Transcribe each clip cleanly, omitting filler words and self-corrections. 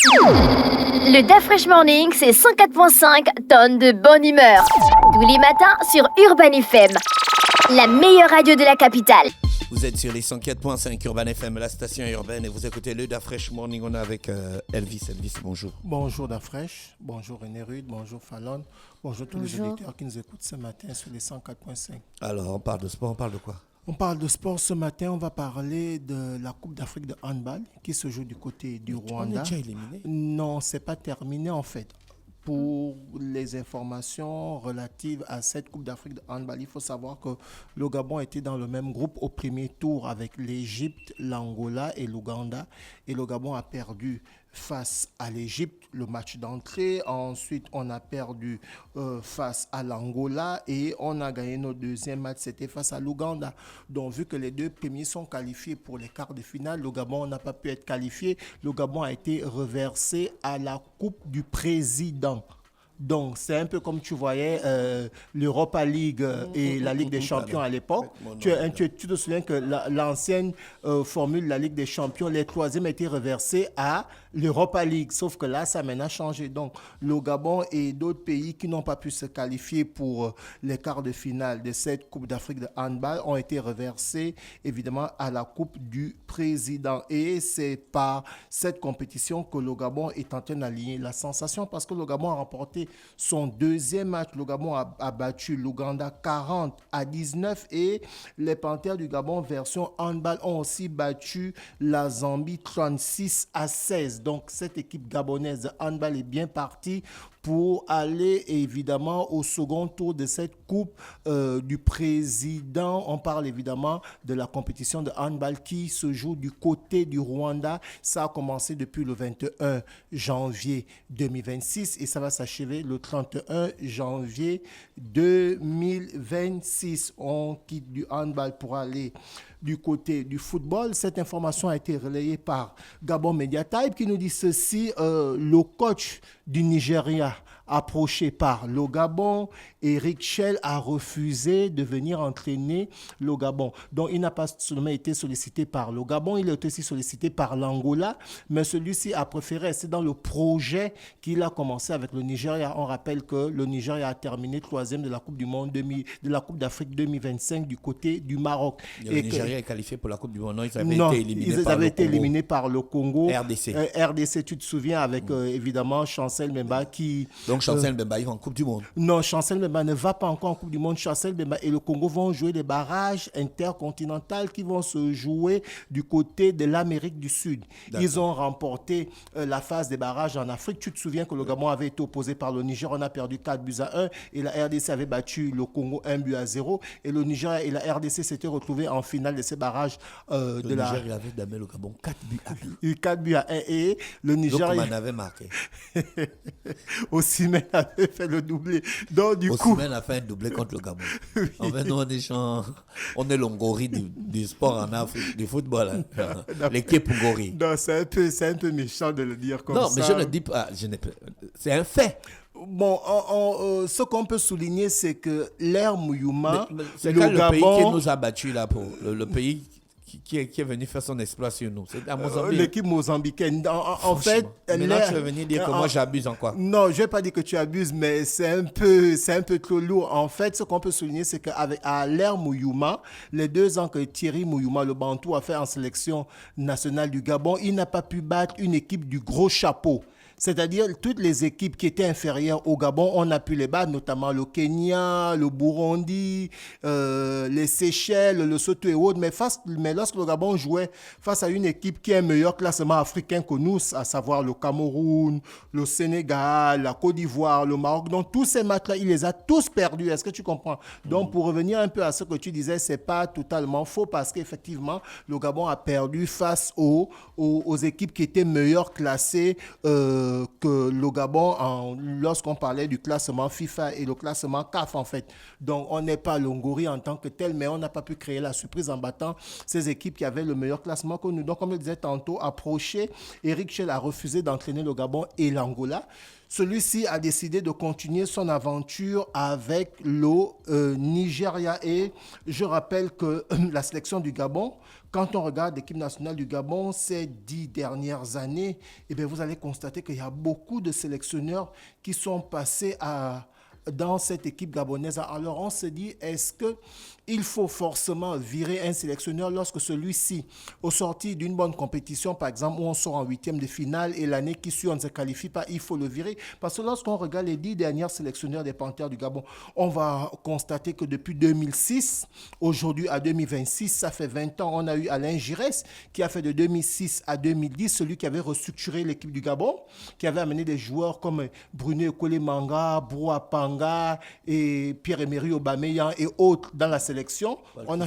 Le DAF Fresh Morning, c'est 104.5 tonnes de bonne humeur. Tous les matins sur Urban FM, la meilleure radio de la capitale. Vous êtes sur les 104.5 Urban FM, la station urbaine, et vous écoutez le DAF Fresh Morning. On est avec Elvis. Elvis, bonjour. Bonjour DAF Fresh, bonjour René Rude, bonjour Fallon, bonjour tous les auditeurs qui nous écoutent ce matin sur les 104.5. Alors, on parle de sport, on parle de quoi? On parle de sport ce matin, on va parler de la Coupe d'Afrique de handball qui se joue du côté du Rwanda. On est déjà éliminé? Non, c'est pas terminé en fait. Pour les informations relatives à cette Coupe d'Afrique de handball, il faut savoir que le Gabon était dans le même groupe au premier tour avec l'Égypte, l'Angola et l'Ouganda. Et le Gabon a perdu face à l'Égypte le match d'entrée. Ensuite, on a perdu face à l'Angola et on a gagné notre deuxième match, c'était face à l'Ouganda. Donc, vu que les deux premiers sont qualifiés pour les quarts de finale, le Gabon n'a pas pu être qualifié. Le Gabon a été reversé à la Coupe du Président. Donc, c'est un peu comme tu voyais l'Europa League et la Ligue des Champions à l'époque. Tu te souviens que l'ancienne formule de la Ligue des Champions, les troisièmes étaient reversés à l'Europa League. Sauf que là, ça a maintenant changé. Donc, le Gabon et d'autres pays qui n'ont pas pu se qualifier pour les quarts de finale de cette Coupe d'Afrique de handball ont été reversés, évidemment, à la Coupe du Président. Et c'est par cette compétition que le Gabon est en train d'aligner la sensation parce que le Gabon a remporté son deuxième match. Le Gabon a battu l'Ouganda 40-19 et les Panthères du Gabon version handball ont aussi battu la Zambie 36-16. Donc cette équipe gabonaise de handball est bien partie pour aller évidemment au second tour de cette Coupe du Président. On parle évidemment de la compétition de handball qui se joue du côté du Rwanda. Ça a commencé depuis le 21 janvier 2026 et ça va s'achever le 31 janvier 2026. On quitte du handball pour aller du côté du football. Cette information a été relayée par Gabon Media Type qui nous dit ceci. Le coach du Nigeria approché par le Gabon, Eric Chell a refusé de venir entraîner le Gabon. Donc, il n'a pas seulement été sollicité par le Gabon, il a été aussi sollicité par l'Angola, mais celui-ci a préféré rester dans le projet qu'il a commencé avec le Nigeria. On rappelle que le Nigeria a terminé troisième de la Coupe du Monde, de la Coupe d'Afrique 2025 du côté du Maroc. Et le Nigeria est qualifié pour la Coupe du Monde. Non, ils avaient été éliminés par le Congo. RDC. RDC, tu te souviens, avec évidemment Chancel Mbemba qui... Donc Chancel Mbemba, il va en Coupe du Monde. Non, Chancel Mbemba ne va pas encore en Coupe du Monde. Chancel Mbemba et le Congo vont jouer des barrages intercontinentaux qui vont se jouer du côté de l'Amérique du Sud. D'accord. Ils ont remporté la phase des barrages en Afrique. Tu te souviens que le Gabon avait été opposé par le Niger. On a perdu 4-1 et la RDC avait battu le Congo 1-0. Et le Niger et la RDC s'étaient retrouvés en finale de ces barrages le Niger il avait damé le Gabon 4-1. 4-1 et le Niger... Donc, on avait marqué. Osimhen avait fait le doublé. Donc, du coup... Osimhen a fait un doublé contre le Gabon. Oui. En fait, nous, on est l'Ongori du sport en Afrique, du football. Hein. L'équipe Ngori. Non, c'est un peu méchant de le dire comme ça. Non, mais je ne dis pas... c'est un fait. Bon, ce qu'on peut souligner, c'est que l'Air Mouyouma, c'est le Gabon, pays qui nous a battus là pour le pays qui est venu faire son exploit sur nous. C'est à Mozambique. L'équipe mozambicaine. En fait, maintenant tu veux venir dire que moi j'abuse en quoi? Non, je ne vais pas dire que tu abuses, mais c'est un peu trop lourd. En fait, ce qu'on peut souligner, c'est qu'à l'Air Mouyouma, les 2 ans que Thierry Mouyouma, le Bantou, a fait en sélection nationale du Gabon, il n'a pas pu battre une équipe du gros chapeau. C'est-à-dire toutes les équipes qui étaient inférieures au Gabon, on a pu les battre, notamment le Kenya, le Burundi, les Seychelles, le Lesotho et autres. Mais lorsque le Gabon jouait face à une équipe qui a un meilleur classement africain que nous, à savoir le Cameroun, le Sénégal, la Côte d'Ivoire, le Maroc, donc tous ces matchs-là, il les a tous perdus. Est-ce que tu comprends? Donc pour revenir un peu à ce que tu disais, c'est pas totalement faux parce qu'effectivement, le Gabon a perdu face aux équipes qui étaient meilleures classées que le Gabon lorsqu'on parlait du classement FIFA et le classement CAF en fait. Donc on n'est pas l'Ongori en tant que tel, mais on n'a pas pu créer la surprise en battant ces équipes qui avaient le meilleur classement que nous. Donc comme je le disais tantôt, approché, Eric Chell a refusé d'entraîner le Gabon et l'Angola. celui-ci a décidé de continuer son aventure avec le Nigeria. Et je rappelle que la sélection du Gabon, quand on regarde l'équipe nationale du Gabon ces 10 dernières années, eh bien, vous allez constater qu'il y a beaucoup de sélectionneurs qui sont passés dans cette équipe gabonaise. Alors on se dit, est-ce qu'il faut forcément virer un sélectionneur lorsque celui-ci, au sorti d'une bonne compétition, par exemple, où on sort en 8e de finale et l'année qui suit, on ne se qualifie pas, il faut le virer? Parce que lorsqu'on regarde les 10 derniers sélectionneurs des Panthères du Gabon, on va constater que depuis 2006, aujourd'hui à 2026, ça fait 20 ans, on a eu Alain Giresse, qui a fait de 2006 à 2010, celui qui avait restructuré l'équipe du Gabon, qui avait amené des joueurs comme Bruno Ekole-Manga, Broua Panga et Pierre-Emerick Aubameyang et autres dans la sélection. On a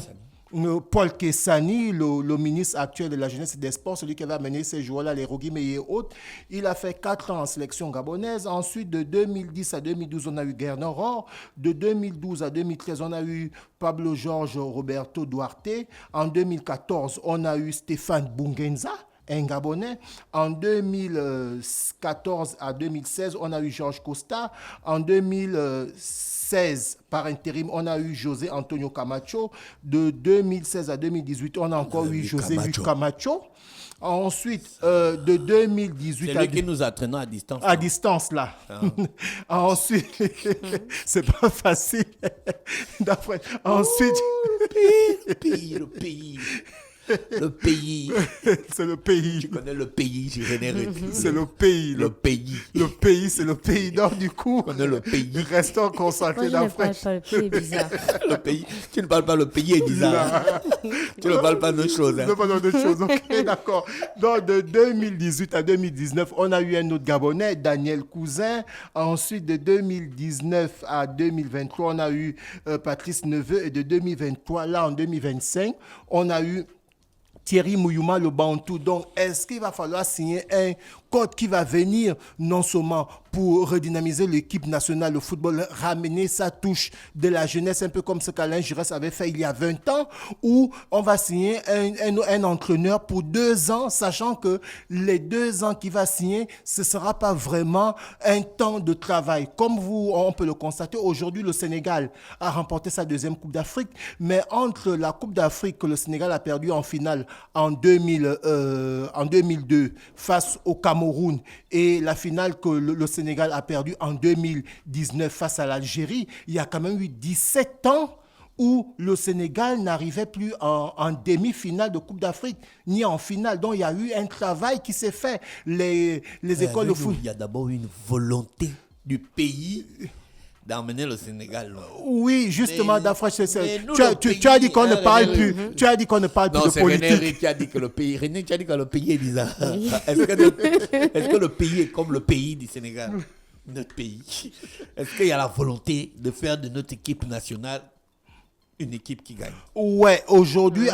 Paul Kessani, le ministre actuel de la Jeunesse et des Sports, celui qui avait amené ces joueurs-là, les Rogime et autres. Il a fait 4 ans en sélection gabonaise. Ensuite, de 2010 à 2012, on a eu Gernot Rohr. De 2012 à 2013, on a eu Pablo Jorge Roberto Duarte. En 2014, on a eu Stéphane Bungenza, un Gabonais. En 2014 à 2016, on a eu Georges Costa. En 2016, par intérim, on a eu José Antonio Camacho. De 2016 à 2018, on a encore eu José Luis Camacho. Ensuite, de 2018 c'est lui qui nous a traînés à distance. À distance, là. Ah. Ensuite, c'est pas facile. Ensuite... le pays. Le pays. C'est le pays. Tu connais le pays, j'ai généré. C'est le pays. Le pays. Le pays, c'est le pays. Donc, du coup, tu connais le pays. Restons concentrés dans dans le pays est bizarre. Le pays. Tu ne parles pas, le pays est bizarre. Tu ne parles pas d'autre chose. Ne parle pas d'autre chose. Ok, d'accord. Donc, de 2018 à 2019, on a eu un autre Gabonais, Daniel Cousin. Ensuite, de 2019 à 2023, on a eu Patrice Neveu. Et de 2023, là, en 2025, on a eu Thierry Mouyouma, le Bantou. Donc, est-ce qu'il va falloir signer un code qui va venir non seulement pour redynamiser l'équipe nationale de football, ramener sa touche de la jeunesse, un peu comme ce qu'Alain Giresse avait fait il y a 20 ans, ou on va signer un entraîneur pour 2 ans, sachant que les 2 ans qu'il va signer, ce ne sera pas vraiment un temps de travail. Comme on peut le constater, aujourd'hui, le Sénégal a remporté sa 2e Coupe d'Afrique, mais entre la Coupe d'Afrique que le Sénégal a perdue en finale en 2002 face au Cameroun et la finale que le Sénégal a perdue en 2019 face à l'Algérie, il y a quand même eu 17 ans où le Sénégal n'arrivait plus en demi-finale de Coupe d'Afrique, ni en finale. Donc, il y a eu un travail qui s'est fait. Les écoles de foot... Il y a d'abord une volonté du pays d'emmener le Sénégal. Oui, justement, Dafra, tu as dit qu'on ne parle plus. Tu as dit qu'on ne parle plus de politique. Non, c'est René qui a dit que le pays. René, tu as dit que le pays est bizarre. Est-ce que le pays est comme le pays du Sénégal, notre pays? Est-ce qu'il y a la volonté de faire de notre équipe nationale une équipe qui gagne? Ouais, aujourd'hui,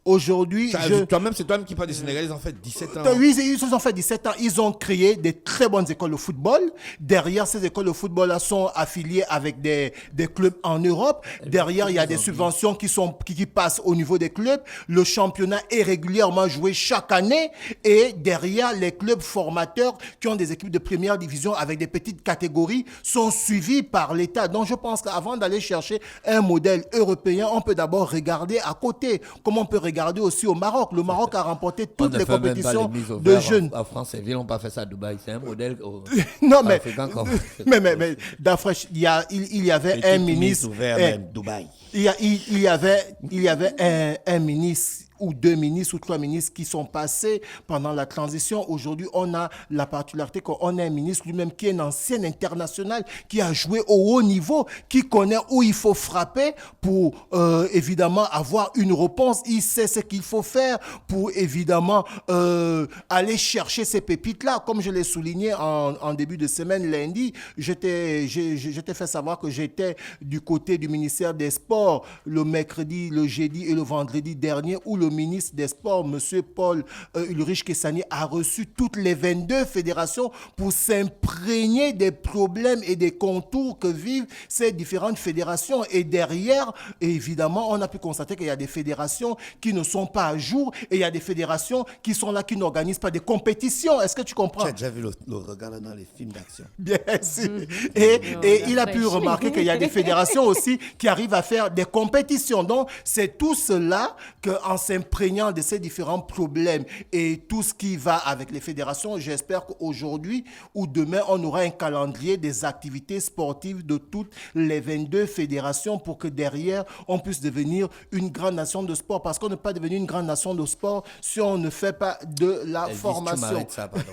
Aujourd'hui, toi-même, c'est toi-même qui parles des Sénégalais, ils ont fait 17 ans. Oui, ils ont fait 17 ans. Ils ont créé des très bonnes écoles de football. Derrière ces écoles de football-là sont affiliées avec des clubs en Europe. Derrière, il y a des subventions qui passent au niveau des clubs. Le championnat est régulièrement joué chaque année. Et derrière, les clubs formateurs qui ont des équipes de première division avec des petites catégories sont suivis par l'État. Donc, je pense qu'avant d'aller chercher un modèle européen, on peut d'abord regarder à côté comment on peut regarder aussi au Maroc. Le Maroc a remporté toutes les compétitions de jeunes. En France, ils n'ont pas fait ça à Dubaï. C'est un modèle. Non, mais Dafresh, il y avait un ministre. Dubaï. Il y avait un ministre ou 2 ministres ou 3 ministres qui sont passés pendant la transition. Aujourd'hui, on a la particularité qu'on a un ministre lui-même qui est un ancien international, qui a joué au haut niveau, qui connaît où il faut frapper pour évidemment avoir une réponse. Il sait ce qu'il faut faire pour évidemment aller chercher ces pépites-là. Comme je l'ai souligné en début de semaine, lundi, j'étais fait savoir que j'étais du côté du ministère des Sports le mercredi, le jeudi et le vendredi dernier, où le le ministre des Sports, M. Paul Ulrich Kessani, a reçu toutes les 22 fédérations pour s'imprégner des problèmes et des contours que vivent ces différentes fédérations. Et derrière, évidemment, on a pu constater qu'il y a des fédérations qui ne sont pas à jour et il y a des fédérations qui sont là, qui n'organisent pas des compétitions. Est-ce que tu comprends? Tu as déjà vu le regard dans les films d'action? Bien sûr. Et il a pu remarquer qu'il y a des fédérations aussi qui arrivent à faire des compétitions. Donc, c'est tout cela qu'en s'imprégnant de ces différents problèmes et tout ce qui va avec les fédérations, j'espère qu'aujourd'hui ou demain, on aura un calendrier des activités sportives de toutes les 22 fédérations pour que derrière, on puisse devenir une grande nation de sport. Parce qu'on ne peut pas devenir une grande nation de sport si on ne fait pas de la formation. Ça, pardon.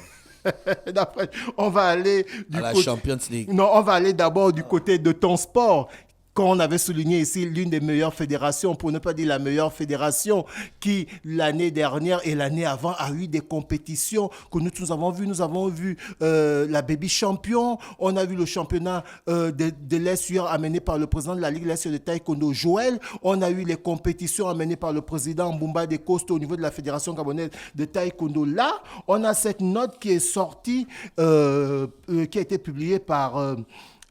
On va aller à la Champions League. Non, on va aller d'abord du côté de ton sport. Quand on avait souligné ici l'une des meilleures fédérations, pour ne pas dire la meilleure fédération, qui l'année dernière et l'année avant a eu des compétitions que nous avons vues. Nous avons vu la Baby Champion, on a vu le championnat de l'Est amené par le président de la Ligue l'Est de Taekwondo, Joël. On a eu les compétitions amenées par le président Mbumba de Costa au niveau de la Fédération gabonaise de Taekwondo. Là, on a cette note qui est sortie, qui a été publiée par...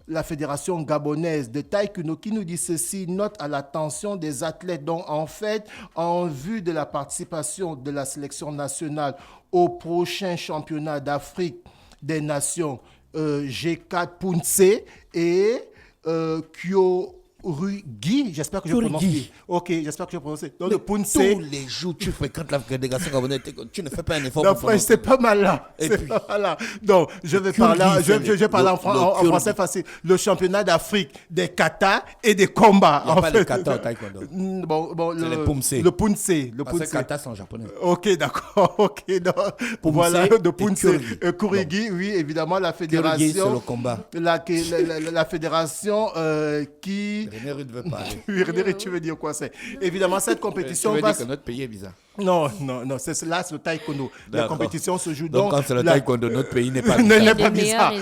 la Fédération gabonaise de Taekwondo qui nous dit ceci, note à l'attention des athlètes. Donc, en fait, en vue de la participation de la sélection nationale au prochain championnat d'Afrique des Nations G4 Punce et Kyorugi, j'espère que je prononce bien. Ok, j'espère que je prononce. Donc, le Punce. Tous les jours, tu fréquentes la fédération gabonaise, tu ne fais pas un effort. Non, frère, c'est pas mal là. Et puis, voilà. Donc, je vais parler, je parle en français facile. Le championnat d'Afrique des katas et des combats. Il n'y a pas le kata au taekwondo. C'est le punce. Le punce. Le Parce que kata, c'est en japonais. Ok, d'accord. Ok, donc, voilà, de punce. Kurigi, oui, évidemment, la fédération. Kurigi, c'est le combat. La fédération qui... René Rude veut parler. Oui, René, tu veux dire quoi c'est? Évidemment, cette compétition tu veux va... dire que notre pays est bizarre. Non, c'est le taekwondo. La compétition se joue donc quand c'est le taekwondo, notre pays n'est pas bizarre. N'est pas bizarre.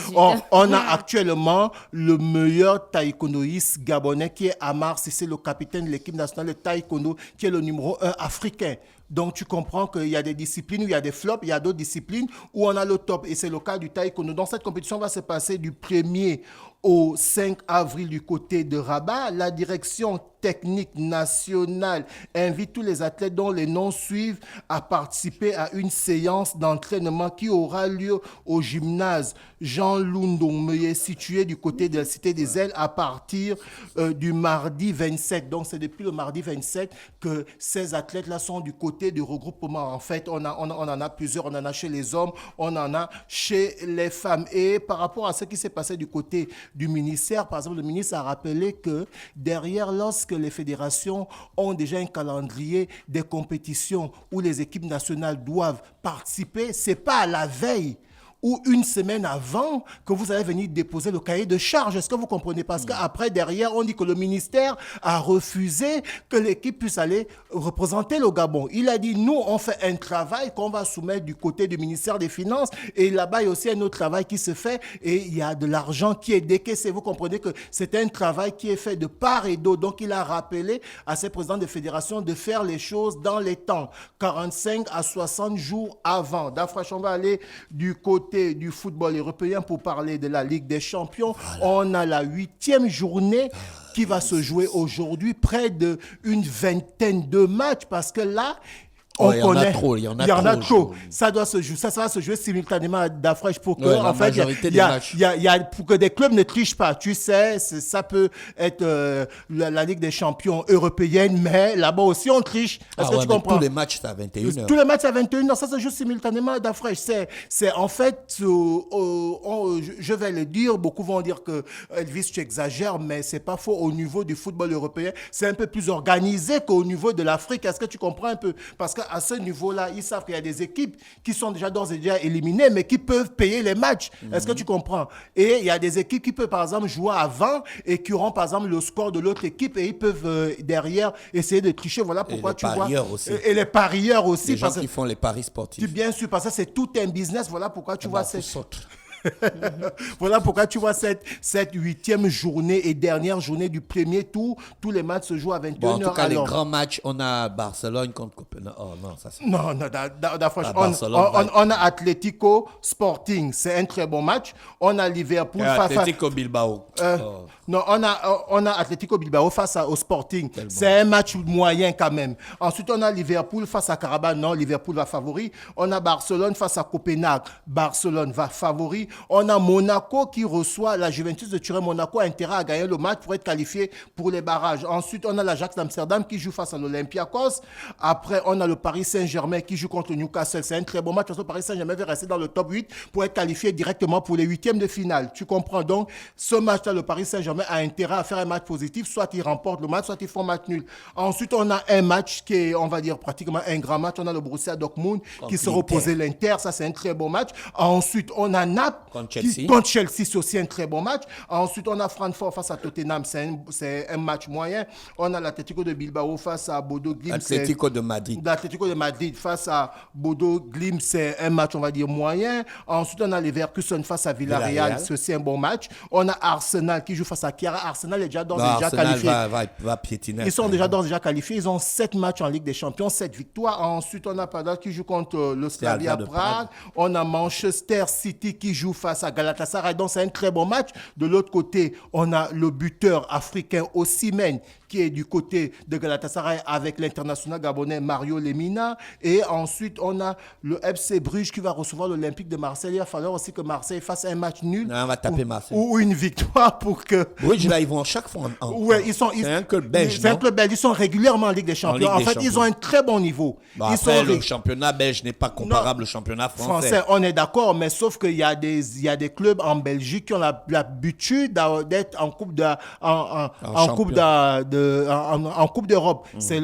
On a actuellement le meilleur taekwondoïste gabonais qui est Amar Cissé, le capitaine de l'équipe nationale de taekwondo, qui est le numéro 1 africain. Donc, tu comprends qu'il y a des disciplines où il y a des flops, il y a d'autres disciplines où on a le top. Et c'est le cas du taekwondo. Donc, cette compétition va se passer du 1er au 5 avril du côté de Rabat. La direction technique nationale invite tous les athlètes dont les noms suivent à participer à une séance d'entraînement qui aura lieu au gymnase Jean Lundong-Meye, situé du côté de la Cité des Ailes à partir du mardi 27. Donc, c'est depuis le mardi 27 que ces athlètes-là sont du côté du regroupement. En fait, on en a plusieurs. On en a chez les hommes, on en a chez les femmes. Et par rapport à ce qui s'est passé du côté du ministère, par exemple, le ministre a rappelé que derrière, lorsque les fédérations ont déjà un calendrier des compétitions où les équipes nationales doivent participer, ce n'est pas à la veille ou une semaine avant que vous allez venir déposer le cahier de charge. Est-ce que vous comprenez? Parce qu'après, derrière, on dit que le ministère a refusé que l'équipe puisse aller représenter le Gabon. Il a dit, nous, on fait un travail qu'on va soumettre du côté du ministère des Finances et là-bas, il y a aussi un autre travail qui se fait et il y a de l'argent qui est décaissé. Vous comprenez que c'est un travail qui est fait de part et d'autre. Donc, il a rappelé à ses présidents de fédération de faire les choses dans les temps, 45 à 60 jours avant. D'Afrache, on va aller du côté du football européen pour parler de la Ligue des Champions. Voilà. On a la 8e journée qui va se jouer aujourd'hui, près d'une vingtaine de matchs, parce que là, on connaît. Il y en a trop. Ça va se jouer simultanément à Dafresh pour que, en fait, pour que des clubs ne trichent pas. Tu sais, ça peut être la Ligue des Champions européenne, mais là-bas aussi on triche. Est-ce que tu comprends? Tous les matchs c'est à 21h. Tous les matchs à 21h, ça se joue simultanément à Dafresh. C'est en fait, je vais le dire, beaucoup vont dire que Elvis, tu exagères, mais c'est pas faux. Au niveau du football européen, c'est un peu plus organisé qu'au niveau de l'Afrique. Est-ce que tu comprends un peu? Parce qu'à ce niveau-là, ils savent qu'il y a des équipes qui sont déjà d'ores et déjà éliminées, mais qui peuvent payer les matchs. Est-ce que tu comprends? Et il y a des équipes qui peuvent, par exemple, jouer avant et qui auront, par exemple, le score de l'autre équipe et ils peuvent, derrière, essayer de tricher. Voilà pourquoi tu vois. Aussi. Et les parieurs aussi. Les gens qui font les paris sportifs. Bien sûr, parce que c'est tout un business. Voilà pourquoi tu vois. Voilà pourquoi tu vois cette 8e journée et dernière journée du premier tour, tous les matchs se jouent à 21h. Bon, en tout cas, les grands matchs, on a Barcelone contre Copenhague. Oh non, ça c'est... Non, franchement, on a Atlético Sporting, c'est un très bon match. On a Liverpool Atlético Bilbao. Non, on a Atlético Bilbao face au Sporting. C'est un match moyen quand même. Ensuite, on a Liverpool face à Carabao. Non, Liverpool va favori. On a Barcelone face à Copenhague. Barcelone va favori. On a Monaco qui reçoit la Juventus de Turin. Monaco a intérêt à gagner le match pour être qualifié pour les barrages. Ensuite, on a l'Ajax d'Amsterdam qui joue face à l'Olympiakos. Après, on a le Paris Saint-Germain qui joue contre le Newcastle. C'est un très bon match. Parce que le Paris Saint-Germain va rester dans le top 8 pour être qualifié directement pour les 8e de finale. Tu comprends donc, ce match-là, le Paris Saint-Germain a intérêt à faire un match positif. Soit il remporte le match, soit il fait un match nul. Ensuite, on a un match qui est, on va dire, pratiquement un grand match. On a le Borussia Dortmund qui se opposait l'Inter. Ça, c'est un très bon match. Ensuite, on a Naples contre Chelsea. C'est aussi un très bon match. Ensuite, on a Francfort face à Tottenham. C'est un match moyen. On a l'Atlético de Bilbao face à Bodo Glimt. L'Atlético de Madrid face à Bodo Glimt. C'est un match, on va dire, moyen. Ensuite, on a Leverkusen face à Villarreal. C'est aussi un bon match. On a Arsenal qui joue face à Chiara. Arsenal est déjà qualifié. Va piétiner. Ils sont déjà qualifiés. Ils ont 7 matchs en Ligue des Champions, 7 victoires. Ensuite, on a Padal qui joue contre le Slavia Prague. On a Manchester City qui joue face à Galatasaray. Donc, c'est un très bon match. De l'autre côté, on a le buteur africain Osimhen qui est du côté de Galatasaray avec l'international gabonais Mario Lemina. Et ensuite, on a le FC Bruges qui va recevoir l'Olympique de Marseille. Il va falloir aussi que Marseille fasse un match nul. Non, on va taper Marseille. Ou une victoire pour que... Oui, là, ils vont chaque fois c'est un club belge. C'est un club belge. Ils sont régulièrement en Ligue des Champions. En fait, ils ont un très bon niveau. Le championnat belge n'est pas comparable au championnat français. On est d'accord, mais sauf qu'il y a des clubs en Belgique qui ont l'habitude d'être en Coupe d'Europe. C'est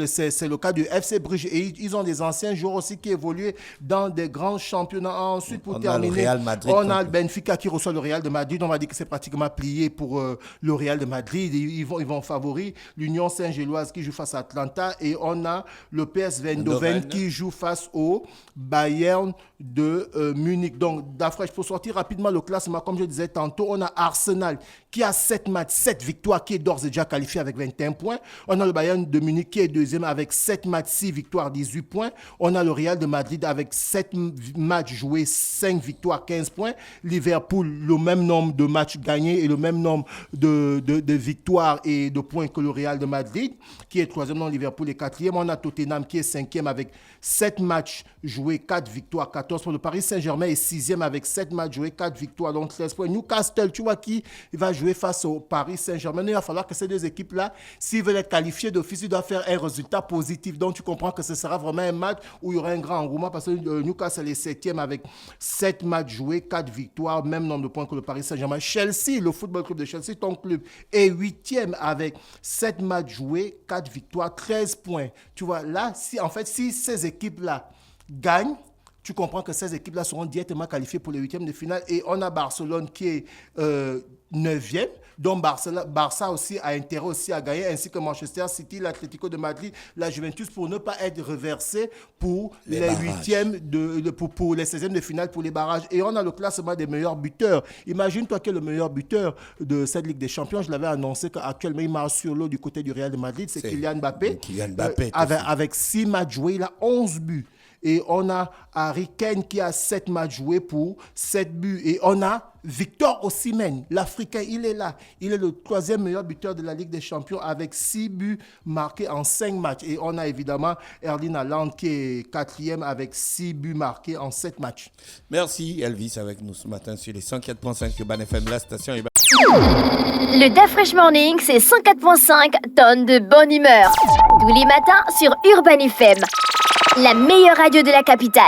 le cas du FC Bruges. Et ils ont des anciens joueurs aussi qui évoluent dans des grands championnats. Ensuite, pour terminer, on a le Benfica qui reçoit le Real de Madrid. On va dire que c'est pratiquement plié pour le Real de Madrid. Ils vont favori. L'Union Saint-Géloise qui joue face à Atlanta. Et on a le PSV Eindhoven qui joue face au Bayern de Munich. Donc, Dafresh, pour sortir rapidement le classement, comme je disais tantôt, on a Arsenal qui a 7 matchs, 7 victoires, qui est d'ores et déjà qualifié avec 21 points. On a le Bayern de Munich qui est deuxième avec 7 matchs, 6 victoires, 18 points. On a le Real de Madrid avec 7 matchs joués, 5 victoires, 15 points. Liverpool, le même nombre de matchs gagnés et le même nombre de victoires et de points que le Real de Madrid, qui est troisième. Non, Liverpool est quatrième. On a Tottenham qui est cinquième avec 7 matchs joués, 4 victoires, 14 points. Le Paris Saint-Germain est sixième avec 7 matchs joués, 4 victoires, donc 13 points. Newcastle, tu vois qui va jouer face au Paris Saint-Germain. Il va falloir que ces deux équipes-là, s'ils veulent être qualifiés d'office, ils doivent faire un résultat positif. Donc, tu comprends que ce sera vraiment un match où il y aura un grand engouement parce que Newcastle est septième avec 7 matchs joués, 4 victoires, même nombre de points que le Paris Saint-Germain. Chelsea, le football club de Chelsea, ton club, est huitième avec 7 matchs joués, 4 victoires, 13 points. Tu vois, là, si ces équipes-là gagnent, tu comprends que ces équipes-là seront directement qualifiées pour les huitièmes de finale. Et on a Barcelone qui est 9e. Donc Barça aussi a intérêt aussi à gagner, ainsi que Manchester City, l'Atlético de Madrid, la Juventus, pour ne pas être reversé pour les huitièmes pour les 16e de finale, pour les barrages. Et on a le classement des meilleurs buteurs. Imagine-toi que le meilleur buteur de cette Ligue des Champions, je l'avais annoncé qu'actuellement il marche sur l'eau du côté du Real de Madrid, c'est Kylian Mbappé. Avec 6 matchs joués, il a 11 buts. Et on a Harry Kane qui a 7 matchs joués pour 7 buts. Et on a Victor Osimhen, l'Africain, il est là. Il est le 3e meilleur buteur de la Ligue des Champions avec 6 buts marqués en 5 matchs. Et on a évidemment Erling Haaland qui est 4e avec 6 buts marqués en 7 matchs. Merci Elvis avec nous ce matin sur les 104.5 Urban FM, la station Urban. Le Dafresh Morning, c'est 104.5 tonnes de bonne humeur. Tous les matins sur Urban FM, la meilleure radio de la capitale.